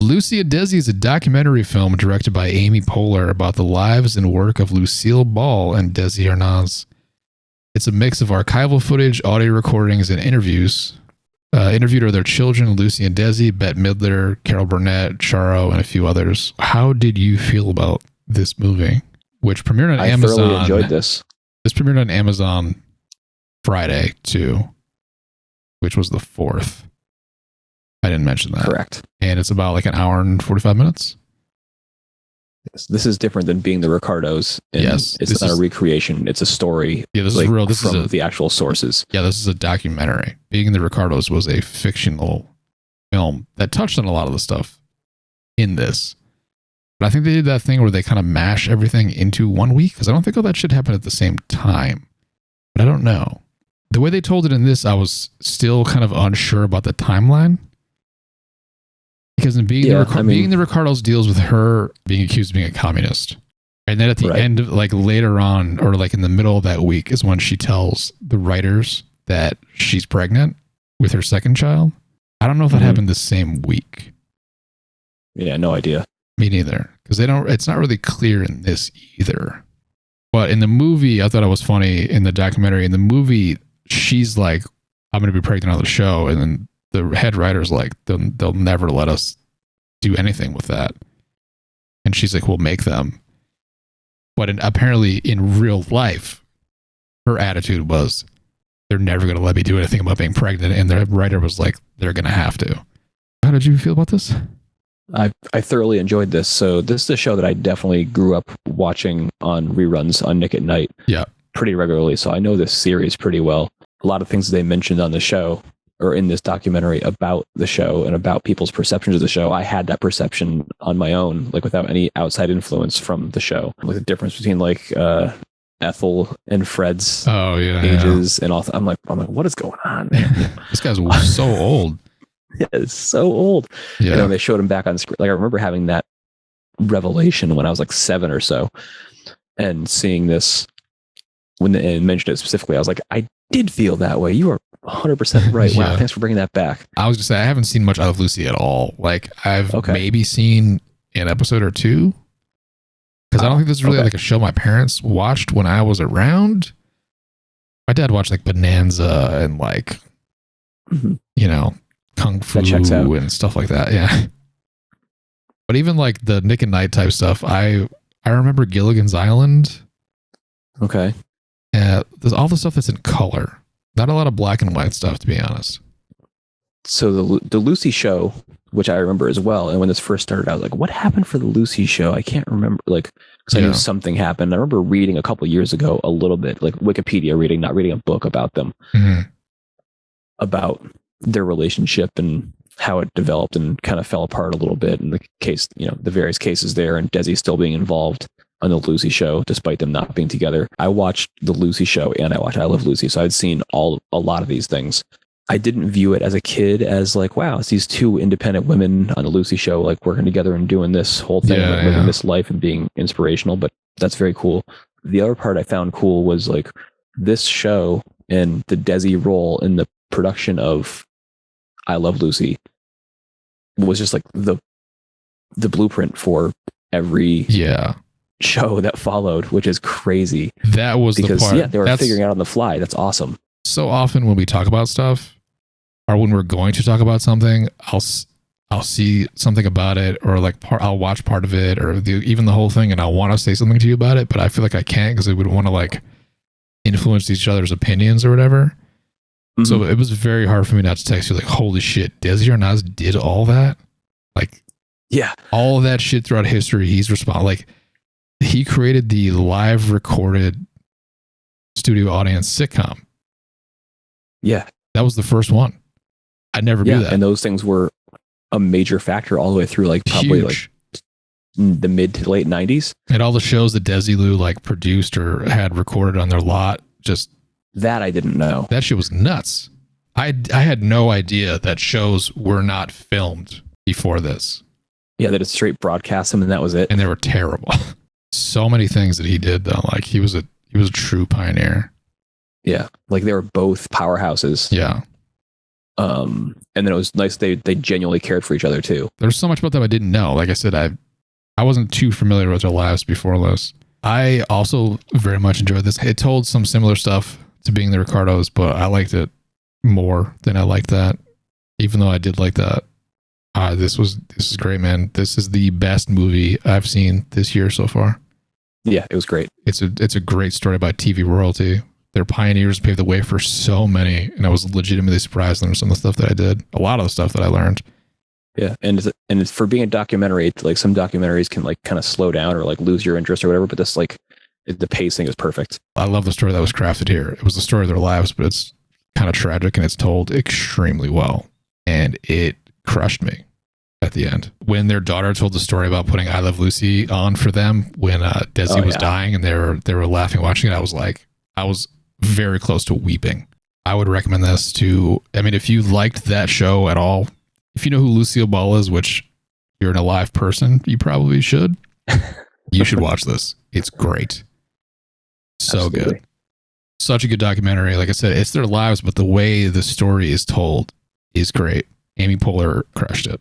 Lucy and Desi is a documentary film directed by Amy Poehler about the lives and work of Lucille Ball and Desi Arnaz. It's a mix of archival footage, audio recordings, and interviews. Interviewed are their children, Lucy and Desi, Bette Midler, Carol Burnett, Charo, and a few others. How did you feel about this movie, which premiered on Amazon? I thoroughly enjoyed this. This premiered on Amazon Friday, too, which was the 4th. I didn't mention that. Correct. And it's about like an hour and 45 minutes. Yes, this is different than Being the Ricardos. Yes. It's not a recreation. It's a story. Yeah, this is real. This from is the actual sources. Yeah, this is a documentary. Being the Ricardos was a fictional film that touched on a lot of the stuff in this. But I think they did that thing where they kind of mash everything into 1 week, because I don't think all that shit happened at the same time. But I don't know. The way they told it in this, I was still kind of unsure about the timeline. Because in Being the Ricardos deals with her being accused of being a communist. And then at the end of, like, later on, or like in the middle of that week, is when she tells the writers that she's pregnant with her second child. I don't know if that happened the same week. Yeah, no idea. Me neither. Because it's not really clear in this either. But in the movie, I thought it was funny in the documentary. In the movie, she's like, I'm going to be pregnant on the show. And then the head writer's like, they'll never let us do anything with that. And she's like, we'll make them. But apparently in real life, her attitude was, they're never going to let me do anything about being pregnant. And the writer was like, they're going to have to. How did you feel about this? I thoroughly enjoyed this. So this is a show that I definitely grew up watching on reruns on Nick at Night. Yeah. Pretty regularly. So I know this series pretty well. A lot of things they mentioned on the show or in this documentary about the show and about people's perceptions of the show, I had that perception on my own, like without any outside influence from the show. Like the difference between like Ethel and Fred's ages and all. I'm like, what is going on, man? This guy's so old. Yeah, it's so old. Yeah. You know, they showed him back on screen. Like I remember having that revelation when I was like 7 or so, and seeing this when they mentioned it specifically, I was like, I did feel that way. You are 100% right. Wow, thanks for bringing that back. I was gonna say I haven't seen much of Lucy at all. Like I've maybe seen an episode or two, because I don't think this is really like a show my parents watched when I was around. My dad watched like Bonanza and like you know, Kung Fu and stuff like that. Yeah. But even like the Nick at Night type stuff, I remember Gilligan's Island. Okay. There's all the stuff that's in color. Not a lot of black and white stuff, to be honest. So the Lucy show, which I remember as well, and when this first started, I was like, what happened for the Lucy show? I can't remember, like, because I knew something happened. I remember reading a couple of years ago a little bit, like Wikipedia reading, not reading a book about them, about their relationship and how it developed and kind of fell apart a little bit. And the case, you know, the various cases there, and Desi still being involved on the Lucy show, despite them not being together. I watched the Lucy show and I watched I Love Lucy. So I'd seen a lot of these things. I didn't view it as a kid as like, wow, it's these two independent women on the Lucy show, like working together and doing this whole thing, like living this life and being inspirational. But that's very cool. The other part I found cool was like this show and the Desi role in the production of I Love Lucy was just like the blueprint for every show that followed, which is crazy. That was because the part. They were figuring out on the fly. That's awesome. So often when we talk about stuff, or when we're going to talk about something, I'll see something about it, or like I'll watch part of it, or even the whole thing, and I want to say something to you about it, but I feel like I can't because I would want to like influence each other's opinions or whatever. So it was very hard for me not to text you like, holy shit, Desi Arnaz did all that? Like, all of that shit throughout history. He's responsible. Like, he created the live recorded studio audience sitcom. Yeah. That was the first one. I never knew that. And those things were a major factor all the way through, like probably like the mid to late 90s. And all the shows that Desilu like produced or had recorded on their lot, just that I didn't know. That shit was nuts. I had no idea that shows were not filmed before this. Yeah, that it's straight broadcast them and that was it. And they were terrible. So many things that he did though. Like he was a true pioneer. Yeah. Like they were both powerhouses. Yeah. And then it was nice they genuinely cared for each other too. There's so much about them I didn't know. Like I said, I wasn't too familiar with their lives before this. I also very much enjoyed this. It told some similar stuff to Being the Ricardos, but I liked it more than I liked that. Even though I did like that. This is great, man. This is the best movie I've seen this year so far. Yeah, it was great. It's a great story about TV royalty. They're pioneers, paved the way for so many, and I was legitimately surprised at some of the stuff that I did. A lot of the stuff that I learned. Yeah, and it's for being a documentary. Like some documentaries can like kind of slow down or like lose your interest or whatever, but this like the pacing is perfect. I love the story that was crafted here. It was the story of their lives, but it's kind of tragic and it's told extremely well, and it crushed me at the end when their daughter told the story about putting "I Love Lucy" on for them when Desi was dying, and they were laughing watching it. I was very close to weeping. I would recommend this to. I mean, if you liked that show at all, if you know who Lucille Ball is, which you're an alive person, you probably should. You should watch this. It's great. So Absolutely. Good. Such a good documentary. Like I said, it's their lives, but the way the story is told is great. Amy Poehler crushed it.